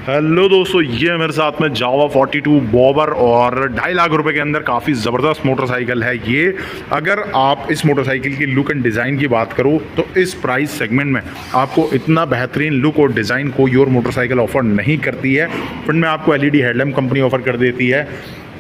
Hello दोस्तों, ये है मेरे साथ में जावा 42 बॉबर और 2.5 लाख रुपए के अंदर काफ़ी ज़बरदस्त मोटरसाइकिल है ये। अगर आप इस मोटरसाइकिल की लुक एंड डिज़ाइन की बात करो तो इस प्राइस सेगमेंट में आपको इतना बेहतरीन लुक और डिज़ाइन कोई और मोटरसाइकिल ऑफर नहीं करती है। फ्रंट में आपको एलईडी हेडलैम्प कंपनी ऑफर कर देती है।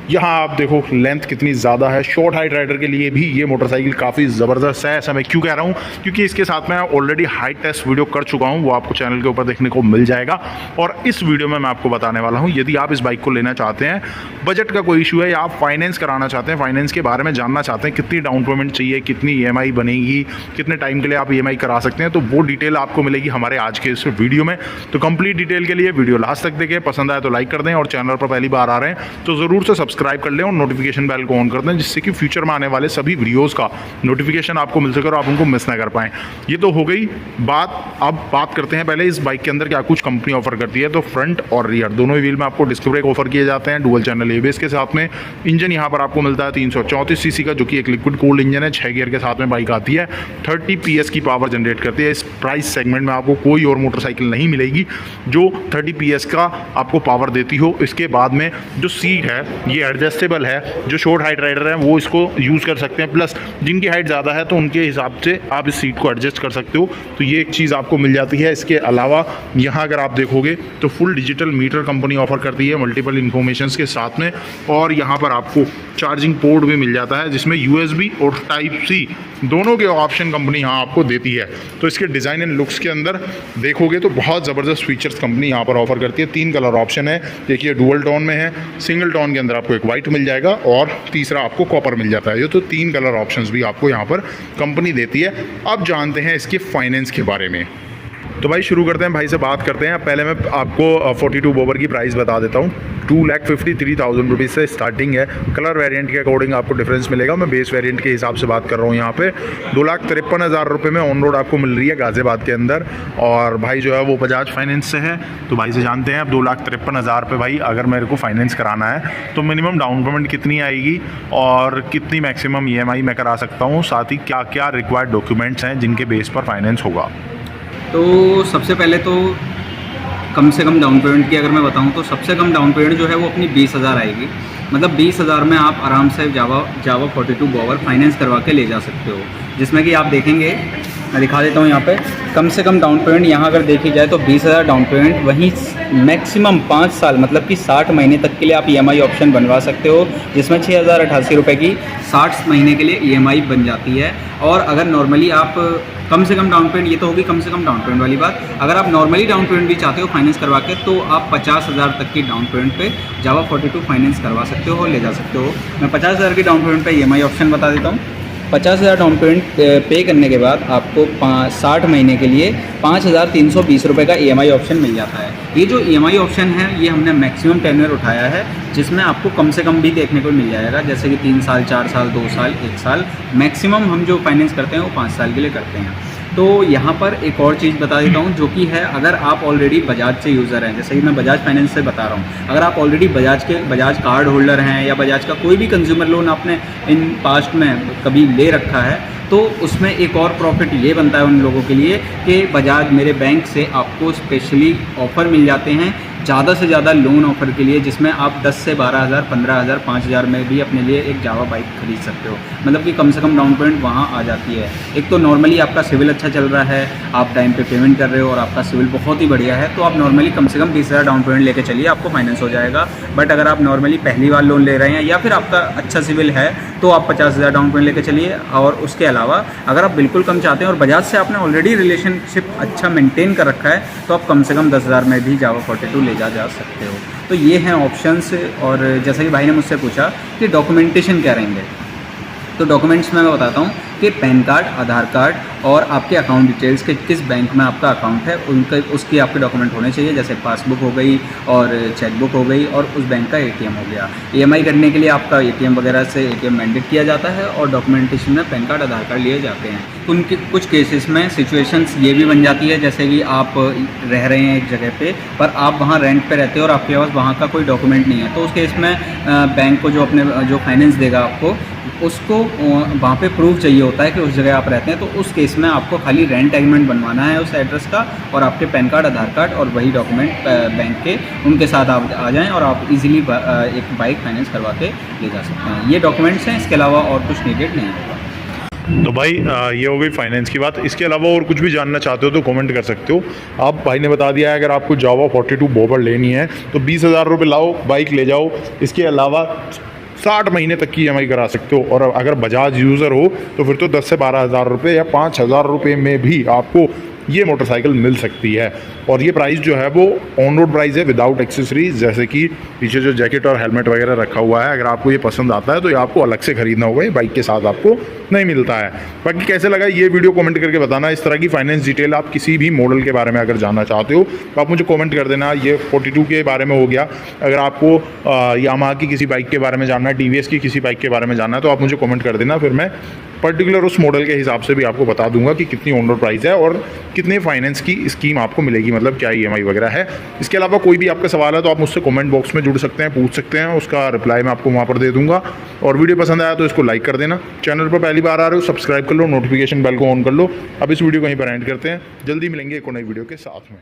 यहाँ आप देखो लेंथ कितनी ज़्यादा है। शॉर्ट हाइट राइडर के लिए भी ये मोटरसाइकिल काफ़ी ज़बरदस्त है। ऐसा मैं क्यों कह रहा हूँ, क्योंकि इसके साथ मैं ऑलरेडी हाइट टेस्ट वीडियो कर चुका हूँ, वो आपको चैनल के ऊपर देखने को मिल जाएगा। और इस वीडियो में मैं आपको बताने वाला हूँ, यदि आप इस बाइक को लेना चाहते हैं, बजट का कोई इशू है या आप फाइनेंस कराना चाहते हैं, फाइनेंस के बारे में जानना चाहते हैं, कितनी डाउन पेमेंट चाहिए, कितनी ईएमआई बनेगी, कितने टाइम के लिए आप ईएमआई करा सकते हैं, तो वो डिटेल आपको मिलेगी हमारे आज के इस वीडियो में। तो कंप्लीट डिटेल के लिए वीडियो लास्ट तक देखें, पसंद आए तो लाइक कर दें और चैनल पर पहली बार आ रहे हैं तो ज़रूर से सब्सक्राइब कर लें और नोटिफिकेशन बेल को ऑन कर दें, जिससे कि फ्यूचर में आने वाले सभी वीडियोस का नोटिफिकेशन आपको मिल सके और आप उनको मिस ना कर पाएं। ये तो हो गई बात। अब बात करते हैं पहले इस बाइक के अंदर क्या कुछ कंपनी ऑफर करती है। तो फ्रंट और रियर दोनों ही व्हील में आपको डिस्क ब्रेक ऑफर किए जाते हैं, डुअल चैनल एबीएस के साथ में। इंजन यहाँ पर आपको मिलता है 334 सीसी का, जो कि एक लिक्विड कूल्ड इंजन है। 6 गियर के साथ में बाइक आती है, 30 PS की पावर जनरेट करती है। इस प्राइस सेगमेंट में आपको कोई और मोटरसाइकिल नहीं मिलेगी जो 30 PS का आपको पावर देती हो। इसके बाद में जो सीट है ये एडजस्टेबल है, जो शॉर्ट हाइट राइडर हैं वो इसको यूज़ कर सकते हैं, प्लस जिनकी हाइट ज़्यादा है तो उनके हिसाब से आप इस सीट को एडजस्ट कर सकते हो। तो ये एक चीज़ आपको मिल जाती है। इसके अलावा यहाँ अगर आप देखोगे तो full digital meter company offer करती है मल्टीपल इन्फॉर्मेशंस के साथ में। और यहाँ पर आपको चार्जिंग पोर्ट भी मिल जाता है, जिसमें USB और Type-C दोनों के ऑप्शन कंपनी यहाँ आपको देती है। तो इसके डिज़ाइन एंड लुक्स के अंदर देखोगे तो बहुत ज़बरदस्त फीचर्स कंपनी यहाँ पर ऑफर करती है। 3 कलर ऑप्शन है, देखिए डुअल टोन में है, सिंगल टोन के अंदर आपको एक वाइट मिल जाएगा और तीसरा आपको कॉपर मिल जाता है। ये तो 3 कलर ऑप्शंस भी आपको यहाँ पर कंपनी देती है। अब जानते हैं इसके फाइनेंस के बारे में। तो भाई शुरू करते हैं, भाई से बात करते हैं। पहले मैं आपको 42 बॉबर की प्राइस बता देता हूँ। 2,53,000 रुपीज़ से स्टार्टिंग है। कलर वेरिएंट के अकॉर्डिंग आपको डिफरेंस मिलेगा। मैं बेस वेरिएंट के हिसाब से बात कर रहा हूँ। यहाँ पे 2,53,000 रुपये में ऑन रोड आपको मिल रही है गाज़ियाबाद के अंदर। और भाई जो है वो बजाज फाइनेंस से है। तो भाई से जानते हैं अब 2,53,000 रुपये भाई अगर मेरे को फाइनेंस कराना है तो मिनिमम डाउन पेमेंट कितनी आएगी और कितनी मैक्सिमम EMI मैं करा सकता हूँ, साथ ही क्या क्या रिक्वायर्ड डॉक्यूमेंट्स हैं जिनके बेस पर फाइनेंस होगा। तो सबसे पहले तो कम से कम डाउन पेमेंट की अगर मैं बताऊं तो सबसे कम डाउन पेमेंट जो है वो अपनी 20,000 आएगी। मतलब 20,000 में आप आराम से जावा 42 बॉबर फाइनेंस करवा के ले जा सकते हो, जिसमें कि आप देखेंगे, मैं दिखा देता हूं यहाँ पे। कम से कम डाउन पेमेंट यहाँ अगर देखी जाए तो 20,000 डाउन पेमेंट, वहीं मैक्सिमम 5 साल मतलब कि 60 महीने तक के लिए आप EMI ऑप्शन बनवा सकते हो, जिसमें 6,088 रुपये की 60 महीने के लिए EMI बन जाती है। और अगर नॉर्मली आप कम से कम डाउन पेमेंट, ये तो होगी कम से कम डाउन पेमेंट वाली बात। अगर आप नॉर्मली डाउन पेमेंट भी चाहते हो फाइनेंस करवा के, तो आप 50,000 तक की डाउन पेमेंट पे जावा 42 फाइनेंस करवा सकते हो और ले जा सकते हो। मैं 50,000 की डाउन पेमेंट पे EMI ऑप्शन बता देता हूँ। 50,000 डाउन पेमेंट पे करने के बाद आपको 60 महीने के लिए 5,320 रुपये का EMI ऑप्शन मिल जाता है। ये जो EMI ऑप्शन है ये हमने मैक्सिमम टेन्योर उठाया है, जिसमें आपको कम से कम भी देखने को मिल जाएगा, जैसे कि 3 साल, 4 साल, 2 साल, 1 साल। मैक्सिमम हम जो फाइनेंस करते हैं वो 5 साल के लिए करते हैं। तो यहाँ पर एक और चीज़ बता देता हूँ, जो कि है अगर आप ऑलरेडी बजाज से यूज़र हैं, जैसे कि मैं बजाज फाइनेंस से बता रहा हूँ, अगर आप ऑलरेडी बजाज कार्ड होल्डर हैं या बजाज का कोई भी कंज्यूमर लोन आपने इन पास्ट में कभी ले रखा है, तो उसमें एक और प्रॉफिट ये बनता है उन लोगों के लिए कि बजाज मेरे बैंक से आपको स्पेशली ऑफ़र मिल जाते हैं ज़्यादा से ज़्यादा लोन ऑफ़र के लिए, जिसमें आप 10 से 12,000, 15,000, 5,000 में भी अपने लिए एक जावा बाइक खरीद सकते हो। मतलब कि कम से कम डाउन पेमेंट वहाँ आ जाती है। एक तो नॉर्मली आपका सिविल अच्छा चल रहा है, आप टाइम पे पेमेंट कर रहे हो और आपका सिविल बहुत ही बढ़िया है, तो आप नॉर्मली कम से कम 20,000 डाउन पेमेंट लेके चलिए, आपको फाइनेंस हो जाएगा। बट अगर आप नॉर्मली पहली बार लोन ले रहे हैं या फिर आपका अच्छा सिविल है तो आप 50,000 डाउन पेमेंट लेके चलिए। और उसके अलावा अगर आप बिल्कुल कम चाहते हैं और बजाज से आपने ऑलरेडी रिलेशनशिप अच्छा मेंटेन कर रखा है, तो आप कम से कम 10,000 में भी जावा 42 ले जा सकते हो। तो ये हैं ऑप्शंस। और जैसा कि भाई ने मुझसे पूछा कि डॉक्यूमेंटेशन क्या रहेंगे, तो डॉक्यूमेंट्स में मैं बताता हूँ कि पैन कार्ड, आधार कार्ड और आपके अकाउंट डिटेल्स के किस बैंक में आपका अकाउंट है उसकी आपके डॉक्यूमेंट होने चाहिए, जैसे पासबुक हो गई और चेकबुक हो गई और उस बैंक का ATM हो गया। EMI करने के लिए आपका ATM वगैरह से ATM मैंडेट किया जाता है और डॉक्यूमेंटेशन में पैन कार्ड, आधार कार्ड लिए जाते हैं। तो उनके कुछ केसेस में सिचुएशंस ये भी बन जाती है, जैसे कि आप रह रहे हैं एक जगह पे पर आप वहाँ रेंट पे रहते हो और आपके पास वहाँ का कोई डॉक्यूमेंट नहीं है, तो उस केस में बैंक को जो फाइनेंस देगा आपको, उसको वहाँ पे प्रूफ चाहिए होता है कि उस जगह आप रहते हैं। तो उस केस में आपको खाली रेंट एग्रीमेंट बनवाना है उस एड्रेस का, और आपके पैन कार्ड, आधार कार्ड और वही डॉक्यूमेंट बैंक के, उनके साथ आप आ जाएं और आप इजीली एक बाइक फाइनेंस करवा के ले जा सकते हैं। ये डॉक्यूमेंट्स हैं, इसके अलावा और कुछ नीडेड नहीं होगा। तो भाई ये हो गई फाइनेंस की बात। इसके अलावा और कुछ भी जानना चाहते हो तो कमेंट कर सकते हो। आप भाई ने बता दिया है, अगर आपको जावा 42 बॉबर लेनी है तो 20,000 रुपये लाओ, बाइक ले जाओ। इसके अलावा 60 महीने तक की EMI करा सकते हो, और अगर बजाज यूज़र हो तो फिर तो 10 से 12,000 रुपये या 5,000 रुपये में भी आपको ये मोटरसाइकिल मिल सकती है। और ये प्राइस जो है वो ऑन रोड प्राइस है, विदाउट एक्सेसरीज, जैसे कि पीछे जो जैकेट और हेलमेट वगैरह रखा हुआ है। अगर आपको ये पसंद आता है तो ये आपको अलग से खरीदना होगा, ये बाइक के साथ आपको नहीं मिलता है। बाकी कैसे लगा ये वीडियो कमेंट करके बताना। इस तरह की फाइनेंस डिटेल आप किसी भी मॉडल के बारे में अगर जानना चाहते हो तो आप मुझे कमेंट कर देना। ये 42 के बारे में हो गया। अगर आपको यामाहा की किसी बाइक के बारे में जानना है, TVS की किसी बाइक के बारे में जानना है, तो आप मुझे कमेंट कर देना, फिर मैं पर्टिकुलर उस मॉडल के हिसाब से भी आपको बता दूंगा कि कितनी ऑन रोड प्राइस है और कितने फाइनेंस की स्कीम आपको मिलेगी, मतलब क्या EMI वगैरह है। इसके अलावा कोई भी आपका सवाल है तो आप मुझसे कमेंट बॉक्स में जुड़ सकते हैं, पूछ सकते हैं, उसका रिप्लाई मैं आपको वहाँ पर दे दूंगा। और वीडियो पसंद आया तो इसको लाइक कर देना। चैनल पर पहली बार आ रहे हो सब्सक्राइब कर लो, नोटिफिकेशन बेल को ऑन कर लो। अब इस वीडियो को यहीं पर एंड करते हैं, जल्दी मिलेंगे एक और नई वीडियो के साथ में।